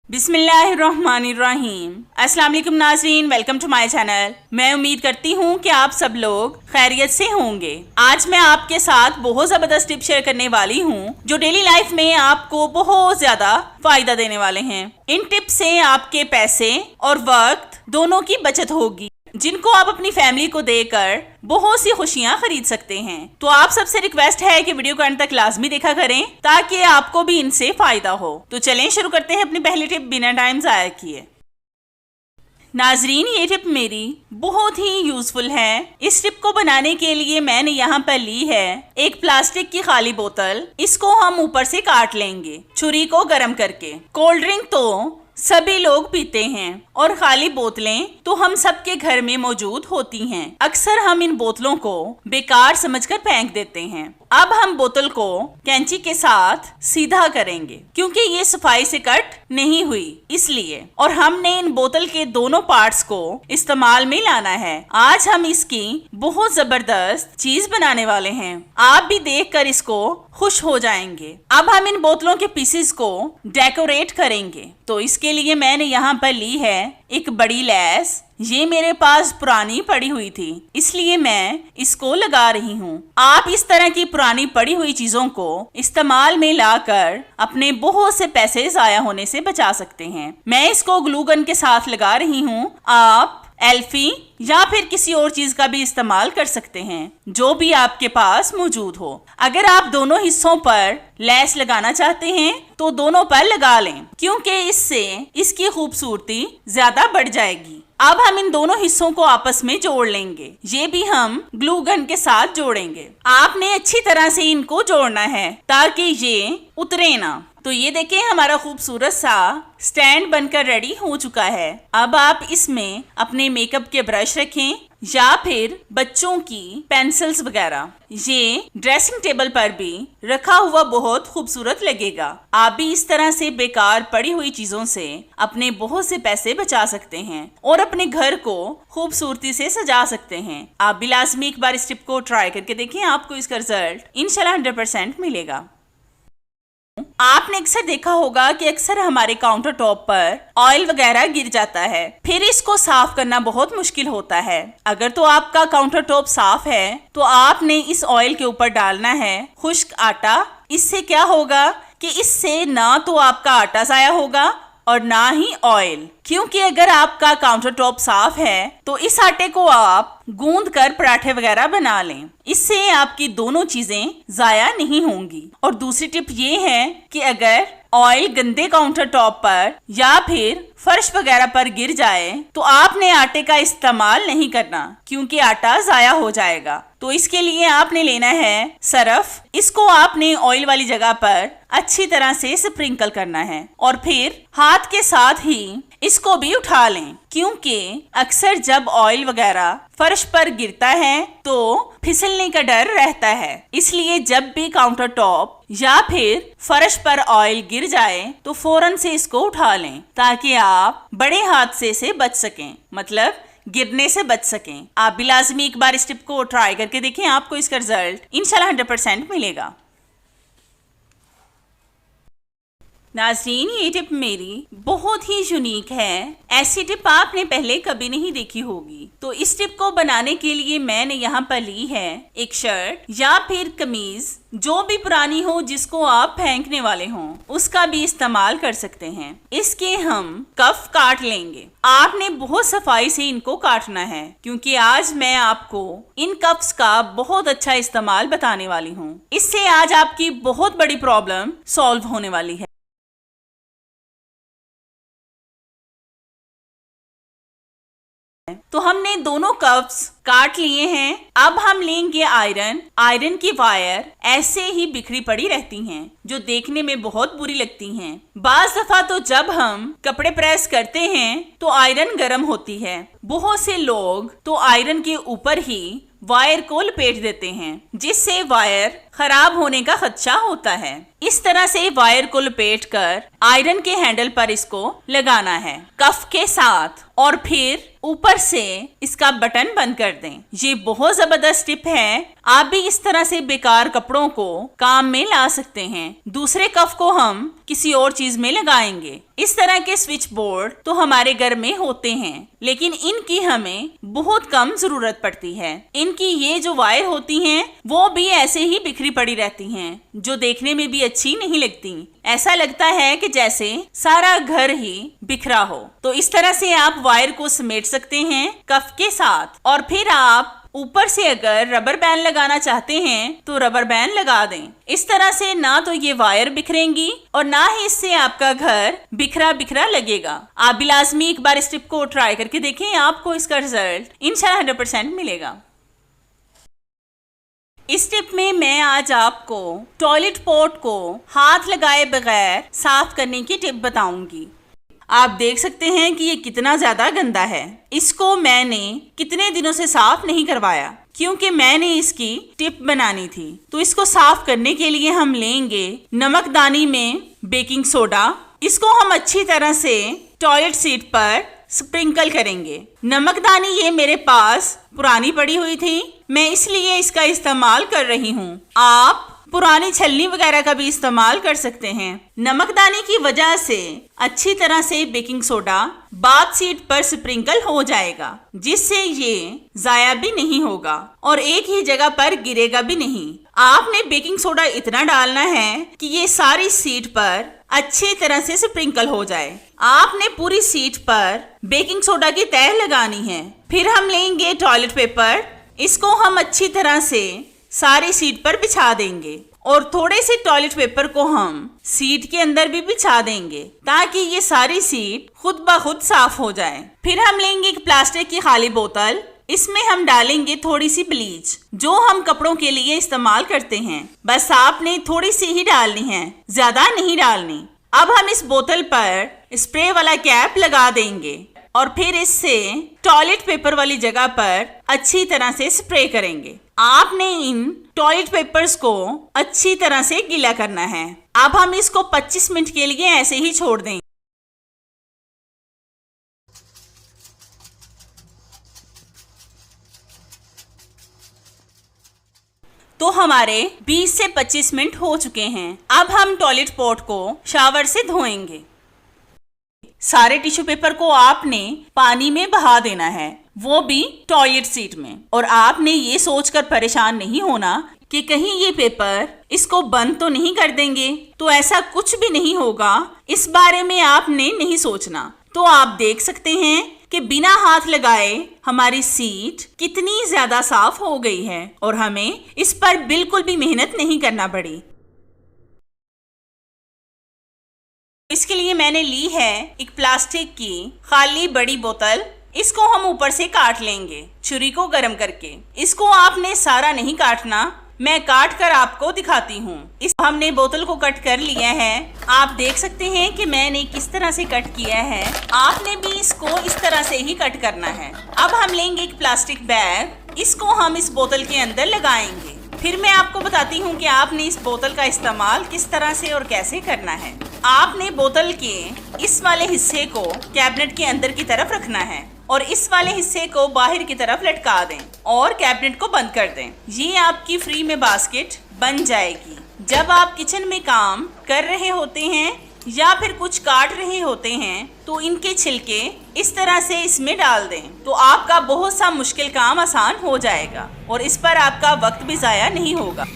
बिस्मिल्लाहिर्रहमानिर्रहीम। अस्सलाम वालेकुम नाज़रीन, वेलकम टू माय चैनल। मैं उम्मीद करती हूँ कि आप सब लोग खैरियत से होंगे। आज मैं आपके साथ बहुत ज़बरदस्त टिप शेयर करने वाली हूँ जो डेली लाइफ में आपको बहुत ज़्यादा फायदा देने वाले हैं। इन टिप से आपके पैसे और वक्त दोनों की बचत होगी, जिनको आप अपनी फैमिली को देकर बहुत सी खुशियां खरीद सकते हैं। तो आप सबसे रिक्वेस्ट है कि वीडियो को अंत तक लाजमी देखा करें ताकि आपको भी इनसे फायदा हो। तो चलें शुरू करते हैं अपनी पहली टिप बिना टाइम ज़ाया किए। नाजरीन, ये टिप मेरी बहुत ही यूजफुल है। इस टिप को बनाने के लिए मैंने यहाँ पर ली है एक प्लास्टिक की खाली बोतल। इसको हम ऊपर से काट लेंगे छुरी को गर्म करके। कोल्ड ड्रिंक तो सभी लोग पीते हैं और खाली बोतलें तो हम सबके घर में मौजूद होती हैं। अक्सर हम इन बोतलों को बेकार समझकर फेंक देते हैं। अब हम बोतल को कैंची के साथ सीधा करेंगे क्योंकि ये सफाई से कट नहीं हुई इसलिए, और हमने इन बोतल के दोनों पार्ट्स को इस्तेमाल में लाना है। आज हम इसकी बहुत जबरदस्त चीज बनाने वाले हैं। आप भी देखकर इसको खुश हो जाएंगे। अब हम इन बोतलों के पीसेस को डेकोरेट करेंगे। तो इसके लिए मैंने यहाँ पर ली है एक बड़ी लैस। ये मेरे पास पुरानी पड़ी हुई थी इसलिए मैं इसको लगा रही हूँ। आप इस तरह की पुरानी पड़ी हुई चीजों को इस्तेमाल में लाकर अपने बहुत से पैसे जाया होने से बचा सकते हैं। मैं इसको ग्लू गन के साथ लगा रही हूँ। आप एल्फी या फिर किसी और चीज का भी इस्तेमाल कर सकते हैं जो भी आपके पास मौजूद हो। अगर आप दोनों हिस्सों पर लैस लगाना चाहते हैं तो दोनों पर लगा लें क्योंकि इससे इसकी खूबसूरती ज्यादा बढ़ जाएगी। अब हम इन दोनों हिस्सों को आपस में जोड़ लेंगे। ये भी हम ग्लू गन के साथ जोड़ेंगे। आपने अच्छी तरह से इनको जोड़ना है ताकि ये उतरे ना। तो ये देखें, हमारा खूबसूरत सा स्टैंड बनकर रेडी हो चुका है। अब आप इसमें अपने मेकअप के ब्रश रखें या फिर बच्चों की पेंसिल्स वगैरह। ये ड्रेसिंग टेबल पर भी रखा हुआ बहुत खूबसूरत लगेगा। आप भी इस तरह से बेकार पड़ी हुई चीजों से अपने बहुत से पैसे बचा सकते हैं और अपने घर को खूबसूरती से सजा सकते हैं। आप भी लाजमी एक बार इस टिप को ट्राई करके देखें, आपको इसका रिजल्ट इंशाल्लाह 100% मिलेगा। आपने अक्सर देखा होगा कि अक्सर हमारे काउंटर टॉप पर ऑयल वगैरह गिर जाता है, फिर इसको साफ करना बहुत मुश्किल होता है। अगर तो आपका काउंटर टॉप साफ है तो आपने इस ऑयल के ऊपर डालना है खुश्क आटा। इससे क्या होगा कि इससे ना तो आपका आटा जाया होगा और ना ही ऑयल, क्योंकि अगर आपका काउंटर टॉप साफ है तो इस आटे को आप गूंद कर पराठे वगैरह बना लें। इससे आपकी दोनों चीजें जाया नहीं होंगी। और दूसरी टिप ये है कि अगर ऑयल गंदे काउंटर टॉप पर या फिर फर्श वगैरह पर गिर जाए तो आपने आटे का इस्तेमाल नहीं करना क्योंकि आटा जाया हो जाएगा। तो इसके लिए आपने लेना है सरफ। इसको आपने ऑयल वाली जगह पर अच्छी तरह से स्प्रिंकल करना है और फिर हाथ के साथ ही इसको भी उठा लें क्योंकि अक्सर जब ऑयल वगैरह फर्श पर गिरता है तो फिसलने का डर रहता है। इसलिए जब भी काउंटर टॉप या फिर फर्श पर ऑयल गिर जाए तो फौरन से इसको उठा लें ताकि आप बड़े हादसे से बच सकें, मतलब गिरने से बच सकें। आप भी लाजमी एक बार इस टिप को ट्राई करके देखें, आपको इसका रिजल्ट इंशाल्लाह 100% मिलेगा। नाज़रीन, ये टिप मेरी बहुत ही यूनिक है। ऐसी टिप आपने पहले कभी नहीं देखी होगी। तो इस टिप को बनाने के लिए मैंने यहाँ पर ली है एक शर्ट या फिर कमीज, जो भी पुरानी हो जिसको आप फेंकने वाले हों उसका भी इस्तेमाल कर सकते हैं। इसके हम कफ काट लेंगे। आपने बहुत सफाई से इनको काटना है क्योंकि आज मैं आपको इन कफ्स का बहुत अच्छा इस्तेमाल बताने वाली हूँ। इससे आज आपकी बहुत बड़ी प्रॉब्लम सॉल्व होने वाली है। तो हमने दोनों कप्स काट लिए हैं। अब हम लेंगे आयरन। आयरन की वायर ऐसे ही बिखरी पड़ी रहती हैं जो देखने में बहुत बुरी लगती हैं। बाज दफा तो जब हम कपड़े प्रेस करते हैं तो आयरन गर्म होती है। बहुत से लोग तो आयरन के ऊपर ही वायर को लपेट देते हैं जिससे वायर खराब होने का खदशा होता है। इस तरह से वायर को लपेटकर आयरन के हैंडल पर इसको लगाना है कफ के साथ और फिर ऊपर से इसका बटन बंद कर दें। ये बहुत जबरदस्त टिप है। आप भी इस तरह से बेकार कपड़ों को काम में ला सकते हैं। दूसरे कफ को हम किसी और चीज में लगाएंगे। इस तरह के स्विच बोर्ड तो हमारे घर में होते हैं, लेकिन इनकी हमें बहुत कम जरूरत पड़ती है। इनकी ये जो वायर होती हैं वो भी ऐसे ही बिखरी पड़ी रहती हैं, जो देखने में भी अच्छी नहीं लगती। ऐसा लगता है कि जैसे सारा घर ही बिखरा हो। तो इस तरह से आप वायर को समेट सकते हैं कफ के साथ और फिर आप ऊपर से अगर रबर बैंड लगाना चाहते हैं तो रबर बैंड लगा दें। इस तरह से ना तो ये वायर बिखरेंगी और ना ही इससे आपका घर बिखरा बिखरा लगेगा। आप भी लाजमी एक बार इस टिप को ट्राई करके देखें, आपको इसका रिजल्ट इंशाल्लाह 100% मिलेगा। इस टिप में मैं आज आपको टॉयलेट पॉट को हाथ लगाए बगैर साफ करने की टिप बताऊंगी। आप देख सकते हैं कि ये कितना ज्यादा गंदा है। इसको मैंने कितने दिनों से साफ नहीं करवाया क्योंकि मैंने इसकी टिप बनानी थी। तो इसको साफ करने के लिए हम लेंगे नमकदानी में बेकिंग सोडा। इसको हम अच्छी तरह से टॉयलेट सीट पर स्प्रिंकल करेंगे। नमकदानी ये मेरे पास पुरानी पड़ी हुई थी, मैं इसलिए इसका इस्तेमाल कर रही हूँ। आप पुरानी छलनी वगैरह का भी इस्तेमाल कर सकते हैं। नमकदानी की वजह से अच्छी तरह से बेकिंग सोडा बाथ सीट पर स्प्रिंकल हो जाएगा, जिससे ये जाया भी नहीं होगा और एक ही जगह पर गिरेगा भी नहीं। आपने बेकिंग सोडा इतना डालना है कि ये सारी सीट पर अच्छी तरह से स्प्रिंकल हो जाए। आपने पूरी सीट पर बेकिंग सोडा की तह लगानी है। फिर हम लेंगे टॉयलेट पेपर। इसको हम अच्छी तरह से सारी सीट पर बिछा देंगे और थोड़े से टॉयलेट पेपर को हम सीट के अंदर भी बिछा देंगे ताकि ये सारी सीट खुद ब खुद साफ हो जाए। फिर हम लेंगे एक प्लास्टिक की खाली बोतल। इसमें हम डालेंगे थोड़ी सी ब्लीच, जो हम कपड़ों के लिए इस्तेमाल करते हैं। बस आपने थोड़ी सी ही डालनी है, ज्यादा नहीं डालनी। अब हम इस बोतल पर स्प्रे वाला कैप लगा देंगे और फिर इससे टॉयलेट पेपर वाली जगह पर अच्छी तरह से स्प्रे करेंगे। आपने इन टॉयलेट पेपर्स को अच्छी तरह से गीला करना है। अब हम इसको 25 मिनट के लिए ऐसे ही छोड़ देंगे। तो हमारे 20 से 25 मिनट हो चुके हैं। अब हम टॉयलेट पॉट को शावर से धोएंगे। सारे टिश्यू पेपर को आपने पानी में बहा देना है, वो भी टॉयलेट सीट में। और आपने ये सोचकर परेशान नहीं होना कि कहीं ये पेपर इसको बंद तो नहीं कर देंगे। तो ऐसा कुछ भी नहीं होगा, इस बारे में आपने नहीं सोचना। तो आप देख सकते हैं कि बिना हाथ लगाए हमारी सीट कितनी ज्यादा साफ हो गई है और हमें इस पर बिल्कुल भी मेहनत नहीं करना पड़ी। इसके लिए मैंने ली है एक प्लास्टिक की खाली बड़ी बोतल। इसको हम ऊपर से काट लेंगे छुरी को गर्म करके। इसको आपने सारा नहीं काटना, मैं काट कर आपको दिखाती हूँ। इस हमने बोतल को कट कर लिया है। आप देख सकते हैं कि मैंने किस तरह से कट किया है। आपने भी इसको इस तरह से ही कट करना है। अब हम लेंगे एक प्लास्टिक बैग। इसको हम इस बोतल के अंदर लगाएंगे। फिर मैं आपको बताती हूँ कि आपने इस बोतल का इस्तेमाल किस तरह से और कैसे करना है। आपने बोतल के इस वाले हिस्से को कैबिनेट के अंदर की तरफ रखना है और इस वाले हिस्से को बाहर की तरफ लटका दें और कैबिनेट को बंद कर दें। ये आपकी फ्री में बास्केट बन जाएगी। जब आप किचन में काम कर रहे होते हैं या फिर कुछ काट रहे होते हैं तो इनके छिलके इस तरह से इसमें डाल दें, तो आपका बहुत सा मुश्किल काम आसान हो जाएगा और इस पर आपका वक्त भी ज़ाया नहीं होगा।